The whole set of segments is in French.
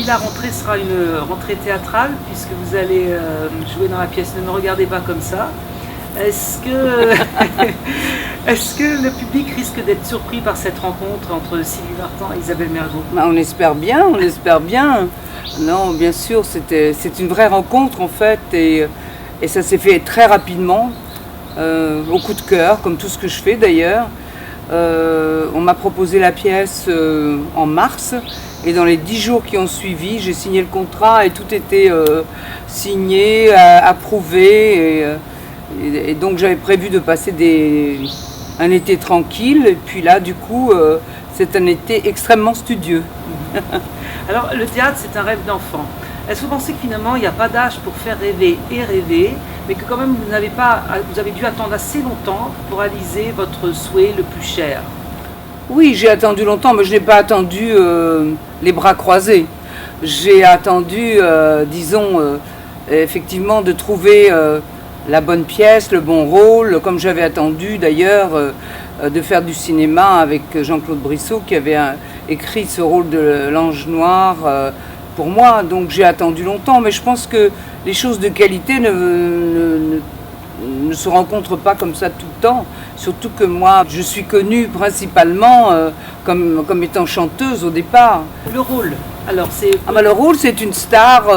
la rentrée sera une rentrée théâtrale, puisque vous allez jouer dans la pièce Ne me regardez pas comme ça. Est-ce que, est-ce que le public risque d'être surpris par cette rencontre entre Sylvie Vartan et Isabelle Mergo? On espère bien, on espère bien. Non, bien sûr, c'est une vraie rencontre en fait, et ça s'est fait très rapidement, au coup de cœur, comme tout ce que je fais d'ailleurs. On m'a proposé la pièce en mars, et dans les 10 jours qui ont suivi, j'ai signé le contrat et tout était signé, approuvé. Et donc j'avais prévu de passer un été tranquille, et puis là du coup c'est un été extrêmement studieux. Alors le théâtre, c'est un rêve d'enfant. Est-ce que vous pensez que finalement il n'y a pas d'âge pour faire rêver et rêver, mais que quand même vous avez dû attendre assez longtemps pour réaliser votre souhait le plus cher? Oui, j'ai attendu longtemps, mais je n'ai pas attendu les bras croisés. J'ai attendu, effectivement, de trouver la bonne pièce, le bon rôle, comme j'avais attendu d'ailleurs de faire du cinéma avec Jean-Claude Brissot qui avait écrit ce rôle de l'Ange Noir pour moi. Donc j'ai attendu longtemps, mais je pense que les choses de qualité ne se rencontrent pas comme ça tout le temps. Surtout que moi, je suis connue principalement comme étant chanteuse au départ. Le rôle, alors c'est... Le rôle, c'est une star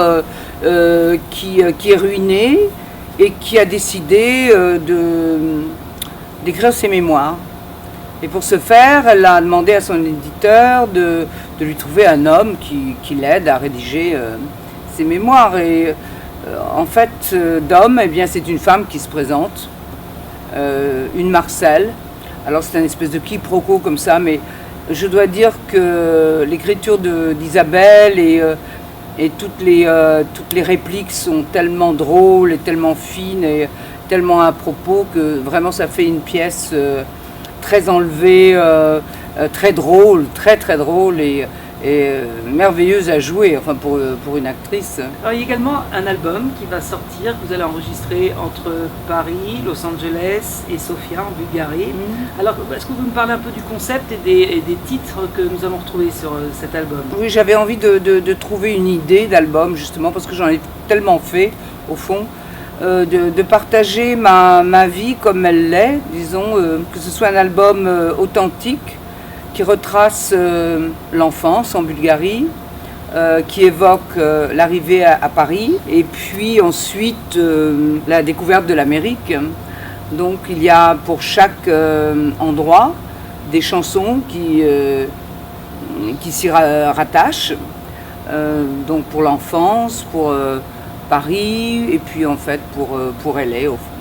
qui est ruinée, et qui a décidé d'écrire ses mémoires. Et pour ce faire, elle a demandé à son éditeur de lui trouver un homme qui l'aide à rédiger ses mémoires. Et en fait, d'homme, eh bien, c'est une femme qui se présente, une Marcel. Alors c'est un espèce de quiproquo comme ça, mais je dois dire que l'écriture d'Isabelle et toutes les répliques sont tellement drôles et tellement fines et tellement à propos que vraiment ça fait une pièce très enlevée, très drôle, très très drôle et merveilleuse à jouer, enfin pour une actrice. Alors, il y a également un album qui va sortir, que vous allez enregistrer entre Paris, Los Angeles et Sofia en Bulgarie. Alors, est-ce que vous me parlez un peu du concept et des titres que nous allons retrouver sur cet album? Oui, j'avais envie de trouver une idée d'album, justement, parce que j'en ai tellement fait, au fond, de partager ma vie comme elle l'est, disons, que ce soit un album authentique, qui retrace l'enfance en Bulgarie, qui évoque l'arrivée à Paris, et puis ensuite la découverte de l'Amérique. Donc il y a pour chaque endroit des chansons qui s'y rattachent, donc pour l'enfance, pour Paris, et puis en fait pour LA au fond.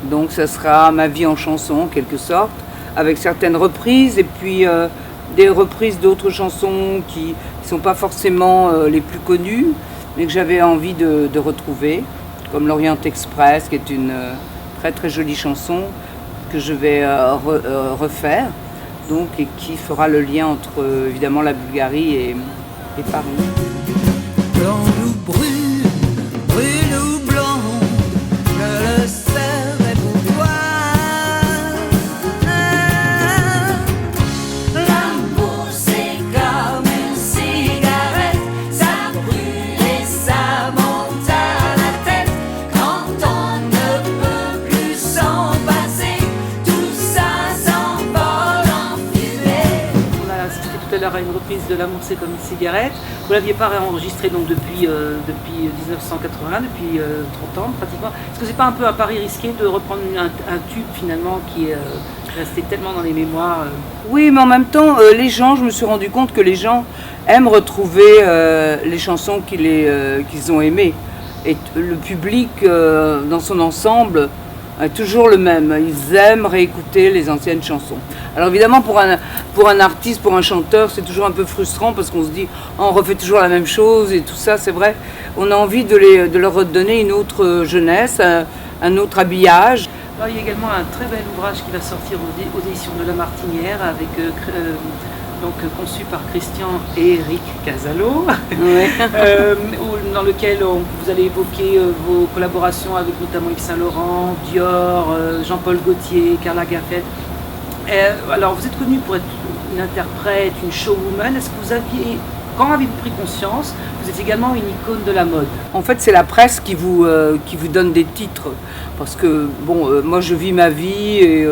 Donc ça sera ma vie en chanson en quelque sorte, avec certaines reprises, et puis des reprises d'autres chansons qui ne sont pas forcément les plus connues, mais que j'avais envie de retrouver, comme l'Orient Express, qui est une très très jolie chanson que je vais refaire, donc, et qui fera le lien entre évidemment la Bulgarie et Paris. Blanc ou brûle, brûle ou blanc, je le serai pour toi. L'amour c'est comme une cigarette, ça brûle et ça monte à la tête. Quand on ne peut plus s'en passer, tout ça s'envole en fumée. On a assisté tout à l'heure à une reprise de L'amour c'est comme une cigarette. Vous ne l'aviez pas réenregistré donc depuis 1980, depuis 30 ans pratiquement. Est-ce que c'est pas un peu un pari risqué de reprendre un tube finalement qui est resté tellement dans les mémoires Oui, mais en même temps, je me suis rendu compte que les gens aiment retrouver les chansons qu'ils ont aimées. Et le public, dans son ensemble, est toujours le même. Ils aiment réécouter les anciennes chansons. Alors évidemment, pour un artiste, pour un chanteur, c'est toujours un peu frustrant parce qu'on se dit on refait toujours la même chose et tout ça, c'est vrai. On a envie de leur redonner une autre jeunesse, un autre habillage. Alors, il y a également un très bel ouvrage qui va sortir aux éditions de La Martinière, avec, conçu par Christian et Eric Casalo, Ouais. dans lequel vous allez évoquer vos collaborations avec notamment Yves Saint Laurent, Dior, Jean-Paul Gaultier, Karl Lagerfeld. Alors vous êtes connue pour être une interprète, une showwoman. Est-ce que vous aviez Quand avez-vous pris conscience? Vous êtes également une icône de la mode. En fait, c'est la presse qui vous donne des titres. Parce que, moi, je vis ma vie et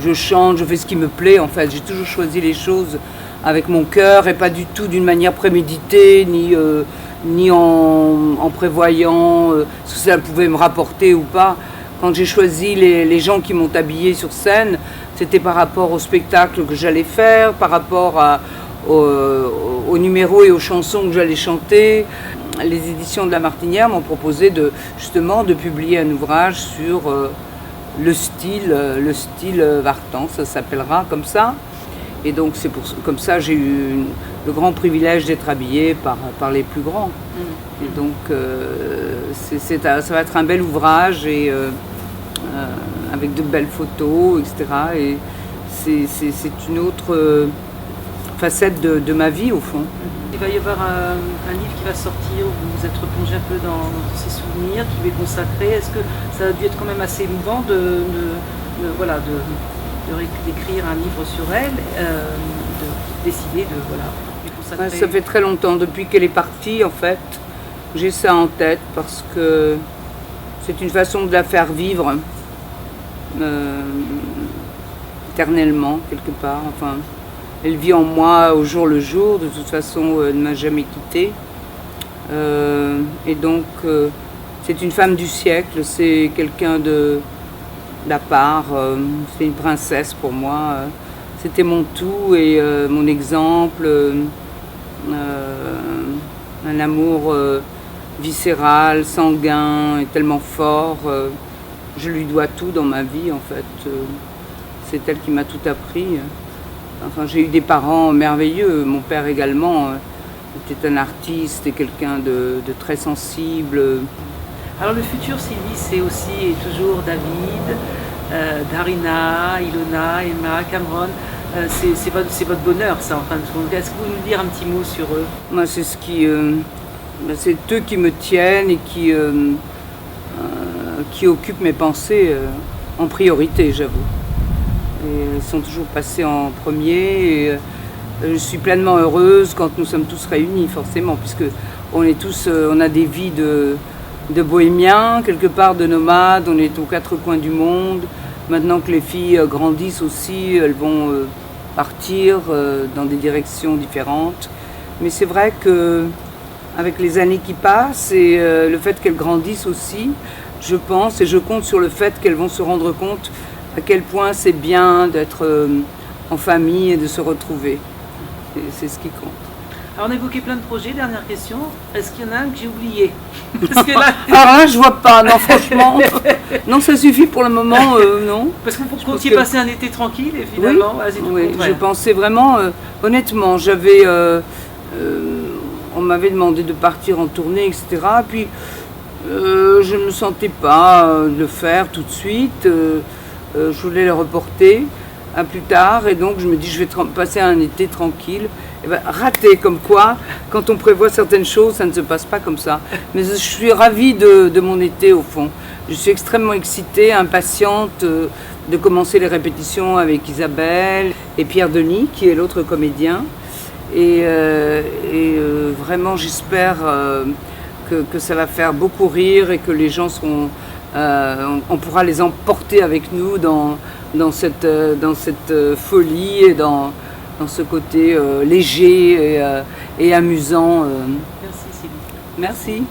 je chante, je fais ce qui me plaît. En fait, j'ai toujours choisi les choses avec mon cœur et pas du tout d'une manière préméditée, ni en prévoyant ce que ça pouvait me rapporter ou pas. Quand j'ai choisi les gens qui m'ont habillée sur scène, c'était par rapport au spectacle que j'allais faire, par rapport aux numéros et aux chansons que j'allais chanter. Les éditions de La Martinière m'ont proposé justement de publier un ouvrage sur le style Vartan, ça s'appellera comme ça. Et donc comme ça j'ai eu le grand privilège d'être habillée par les plus grands. Et donc ça va être un bel ouvrage et avec de belles photos, etc. Et c'est une autre facette de ma vie au fond. Il va y avoir un livre qui va sortir où vous vous êtes replongé un peu dans ces souvenirs, qui lui est consacré. Est-ce que ça a dû être quand même assez émouvant d'écrire un livre sur elle, de décider de lui consacrer? Ça fait très longtemps, depuis qu'elle est partie en fait, j'ai ça en tête parce que c'est une façon de la faire vivre éternellement quelque part. Enfin, elle vit en moi au jour le jour, de toute façon elle ne m'a jamais quittée. Et donc c'est une femme du siècle, c'est quelqu'un d'à part, c'est une princesse pour moi. C'était mon tout et mon exemple, un amour viscéral, sanguin et tellement fort. Je lui dois tout dans ma vie en fait. C'est elle qui m'a tout appris. Enfin, j'ai eu des parents merveilleux. Mon père également était un artiste et quelqu'un de très sensible. Alors le futur, Sylvie, c'est aussi et toujours David, Darina, Ilona, Emma, Cameron. C'est votre bonheur, ça, en fin de compte. Est-ce que vous pouvez nous dire un petit mot sur eux? Moi, c'est c'est eux qui me tiennent et qui occupent mes pensées en priorité, j'avoue. Et ils sont toujours passés en premier. Et, je suis pleinement heureuse quand nous sommes tous réunis, forcément, puisque on a des vies de bohémiens, quelque part de nomades. On est aux quatre coins du monde. Maintenant que les filles grandissent aussi, elles vont partir dans des directions différentes. Mais c'est vrai que avec les années qui passent et le fait qu'elles grandissent aussi, je pense et je compte sur le fait qu'elles vont se rendre compte à quel point c'est bien d'être en famille et de se retrouver. C'est ce qui compte. Alors on a évoqué plein de projets, dernière question. Est-ce qu'il y en a un que j'ai oublié? Parce que là... Alors là, je vois pas, non franchement. Non, ça suffit pour le moment, non. Parce que vous comptiez passer un été tranquille et finalement, oui, je pensais vraiment, honnêtement, on m'avait demandé de partir en tournée, etc. Puis je ne me sentais pas de le faire tout de suite. Je voulais le reporter à plus tard et donc je me dis je vais passer un été tranquille. Et ben, raté, comme quoi, quand on prévoit certaines choses, ça ne se passe pas comme ça. Mais je suis ravie de mon été au fond. Je suis extrêmement excitée, impatiente de commencer les répétitions avec Isabelle et Pierre Denis, qui est l'autre comédien. Et vraiment, j'espère que ça va faire beaucoup rire et que les gens seront... on pourra les emporter avec nous dans cette folie et dans ce côté léger et amusant. Merci Sylvie. Merci.